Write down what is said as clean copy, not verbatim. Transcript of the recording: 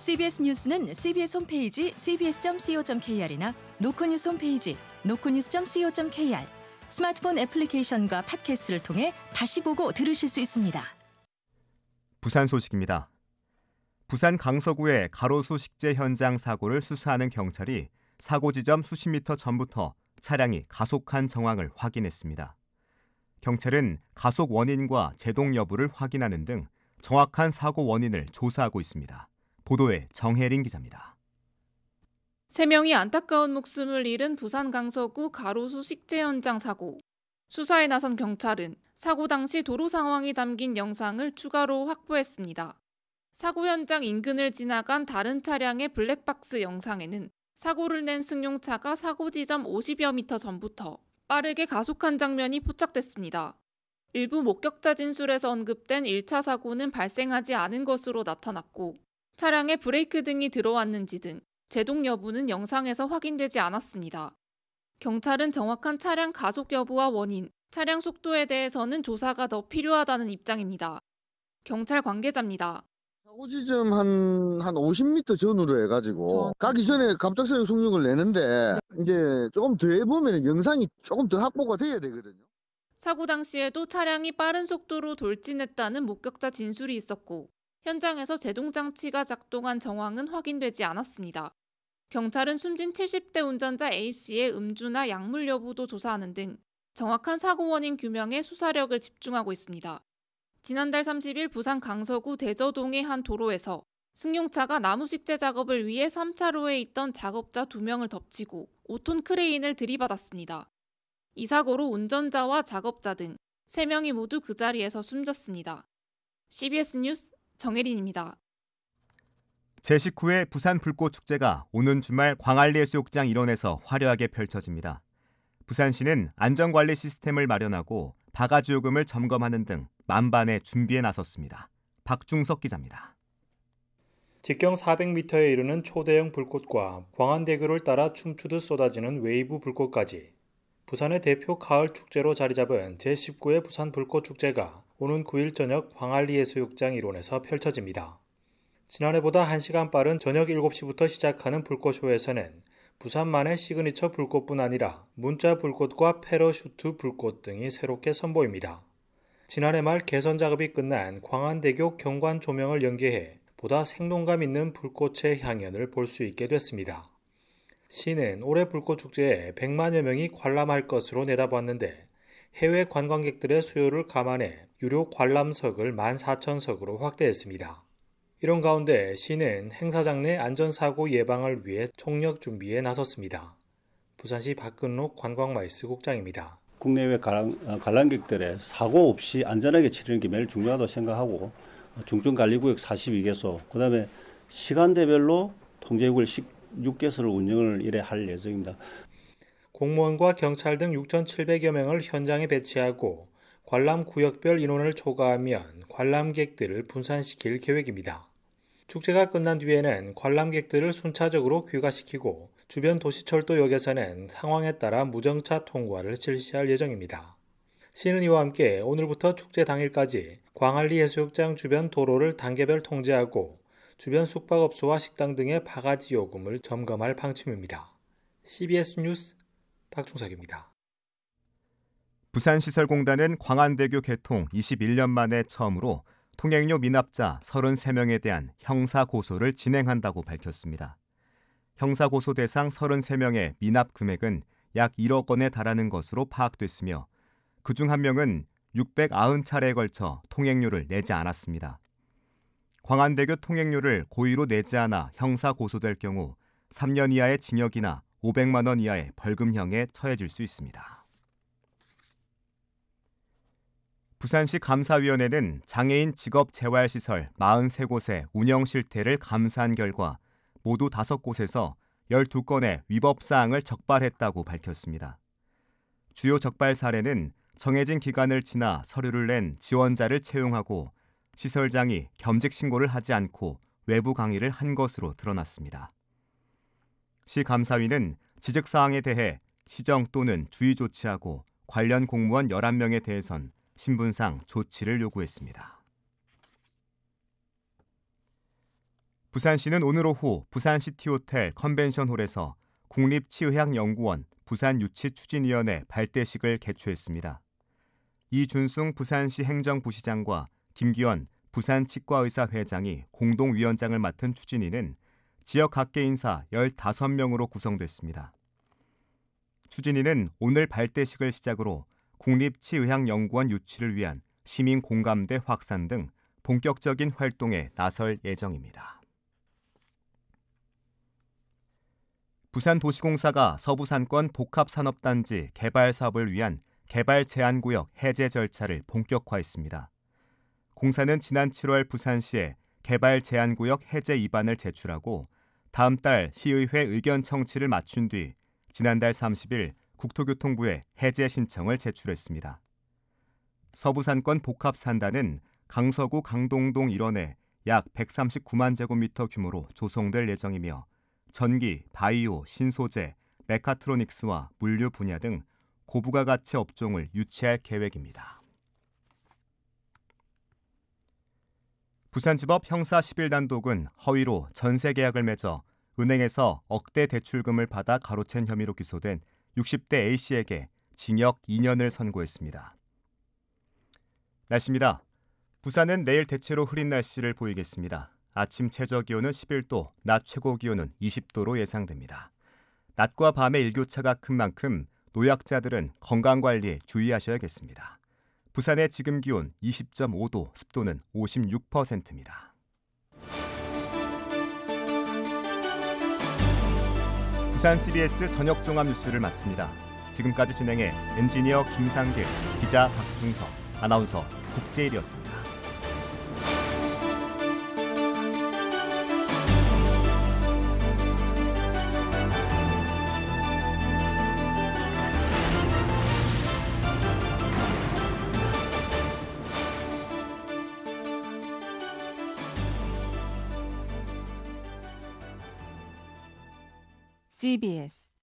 CBS 뉴스는 CBS 홈페이지 cbs.co.kr이나 노코뉴스 홈페이지 노코뉴스.co.kr, 스마트폰 애플리케이션과 팟캐스트를 통해 다시 보고 들으실 수 있습니다. 부산 소식입니다. 부산 강서구의 가로수 식재 현장 사고를 수사하는 경찰이 사고 지점 수십 미터 전부터 차량이 가속한 정황을 확인했습니다. 경찰은 가속 원인과 제동 여부를 확인하는 등 정확한 사고 원인을 조사하고 있습니다. 보도에 정혜린 기자입니다. 3명이 안타까운 목숨을 잃은 부산 강서구 가로수 식재 현장 사고. 수사에 나선 경찰은 사고 당시 도로 상황이 담긴 영상을 추가로 확보했습니다. 사고 현장 인근을 지나간 다른 차량의 블랙박스 영상에는 사고를 낸 승용차가 사고 지점 50여 미터 전부터 빠르게 가속한 장면이 포착됐습니다. 일부 목격자 진술에서 언급된 1차 사고는 발생하지 않은 것으로 나타났고 차량에 브레이크 등이 들어왔는지 등 제동 여부는 영상에서 확인되지 않았습니다. 경찰은 정확한 차량 가속 여부와 원인, 차량 속도에 대해서는 조사가 더 필요하다는 입장입니다. 경찰 관계자입니다. 사고 지점 한 50m 전후로 해가지고 가기 전에 갑작스레 속력을 내는데 이제 조금 더 해보면 영상이 조금 더 확보가 돼야 되거든요. 사고 당시에도 차량이 빠른 속도로 돌진했다는 목격자 진술이 있었고 현장에서 제동장치가 작동한 정황은 확인되지 않았습니다. 경찰은 숨진 70대 운전자 A씨의 음주나 약물 여부도 조사하는 등 정확한 사고 원인 규명에 수사력을 집중하고 있습니다. 지난달 30일 부산 강서구 대저동의 한 도로에서 승용차가 나무 식재 작업을 위해 3차로에 있던 작업자 2명을 덮치고 5톤 크레인을 들이받았습니다. 이 사고로 운전자와 작업자 등 3명이 모두 그 자리에서 숨졌습니다. CBS 뉴스 정혜린입니다. 제19회 부산 불꽃축제가 오는 주말 광안리해수욕장 일원에서 화려하게 펼쳐집니다. 부산시는 안전관리 시스템을 마련하고 바가지 요금을 점검하는 등 만반의 준비에 나섰습니다. 박중석 기자입니다. 직경 400m에 이르는 초대형 불꽃과 광안대교를 따라 춤추듯 쏟아지는 웨이브 불꽃까지 부산의 대표 가을 축제로 자리 잡은 제19회 부산 불꽃축제가 오는 9일 저녁 광안리해수욕장 일원에서 펼쳐집니다. 지난해보다 1시간 빠른 저녁 7시부터 시작하는 불꽃쇼에서는 부산만의 시그니처 불꽃뿐 아니라 문자 불꽃과 패러슈트 불꽃 등이 새롭게 선보입니다. 지난해 말 개선 작업이 끝난 광안대교 경관 조명을 연계해 보다 생동감 있는 불꽃의 향연을 볼 수 있게 됐습니다. 시는 올해 불꽃축제에 100만여 명이 관람할 것으로 내다봤는데 해외 관광객들의 수요를 감안해 유료 관람석을 14,000석으로 확대했습니다. 이런 가운데 시는 행사장 내 안전사고 예방을 위해 총력 준비에 나섰습니다. 부산시 박근록 관광마이스 국장입니다. 국내외 관람객들의 사고 없이 안전하게 치르는 게 매일 중요하다고 생각하고 중증관리구역 42개소, 그다음에 시간대별로 통제구역 16개소를 운영을 이래 할 예정입니다. 공무원과 경찰 등 6,700여 명을 현장에 배치하고 관람 구역별 인원을 초과하면 관람객들을 분산시킬 계획입니다. 축제가 끝난 뒤에는 관람객들을 순차적으로 귀가시키고 주변 도시철도역에서는 상황에 따라 무정차 통과를 실시할 예정입니다. 시는 이와 함께 오늘부터 축제 당일까지 광안리 해수욕장 주변 도로를 단계별 통제하고 주변 숙박업소와 식당 등의 바가지 요금을 점검할 방침입니다. CBS 뉴스 박중석입니다. 부산시설공단은 광안대교 개통 21년 만에 처음으로 통행료 미납자 33명에 대한 형사고소를 진행한다고 밝혔습니다. 형사고소 대상 33명의 미납 금액은 약 1억 원에 달하는 것으로 파악됐으며 그중 한 명은 690차례에 걸쳐 통행료를 내지 않았습니다. 광안대교 통행료를 고의로 내지 않아 형사고소될 경우 3년 이하의 징역이나 500만 원 이하의 벌금형에 처해질 수 있습니다. 부산시 감사위원회는 장애인 직업재활시설 43곳의 운영 실태를 감사한 결과 모두 5곳에서 12건의 위법사항을 적발했다고 밝혔습니다. 주요 적발 사례는 정해진 기간을 지나 서류를 낸 지원자를 채용하고 시설장이 겸직 신고를 하지 않고 외부 강의를 한 것으로 드러났습니다. 시 감사위는 지적사항에 대해 시정 또는 주의 조치하고 관련 공무원 11명에 대해선 신분상 조치를 요구했습니다. 부산시는 오늘 오후 부산시티호텔 컨벤션홀에서 국립치의학연구원 부산유치추진위원회 발대식을 개최했습니다. 이준승 부산시 행정부시장과 김기원 부산치과의사 회장이 공동위원장을 맡은 추진위는 지역 각계 인사 15명으로 구성됐습니다. 추진위는 오늘 발대식을 시작으로 국립치의학연구원 유치를 위한 시민 공감대 확산 등 본격적인 활동에 나설 예정입니다. 부산도시공사가 서부산권 복합산업단지 개발 사업을 위한 개발 제한구역 해제 절차를 본격화했습니다. 공사는 지난 7월 부산시에 개발 제한구역 해제 입안을 제출하고 다음 달 시의회 의견 청취를 마친 뒤 지난달 30일 국토교통부에 해제 신청을 제출했습니다. 서부산권 복합산단은 강서구 강동동 일원에 약 139만 제곱미터 규모로 조성될 예정이며 전기, 바이오, 신소재, 메카트로닉스와 물류 분야 등 고부가가치 업종을 유치할 계획입니다. 부산지법 형사 11단독은 허위로 전세 계약을 맺어 은행에서 억대 대출금을 받아 가로챈 혐의로 기소된 60대 A씨에게 징역 2년을 선고했습니다. 날씨입니다. 부산은 내일 대체로 흐린 날씨를 보이겠습니다. 아침 최저기온은 11도, 낮 최고기온은 20도로 예상됩니다. 낮과 밤의 일교차가 큰 만큼 노약자들은 건강관리에 주의하셔야겠습니다. 부산의 지금 기온 20.5도, 습도는 56%입니다. 부산 CBS 저녁 종합 뉴스를 마칩니다. 지금까지 진행해 엔지니어 김상길, 기자 박중석, 아나운서 국제일이었습니다. CBS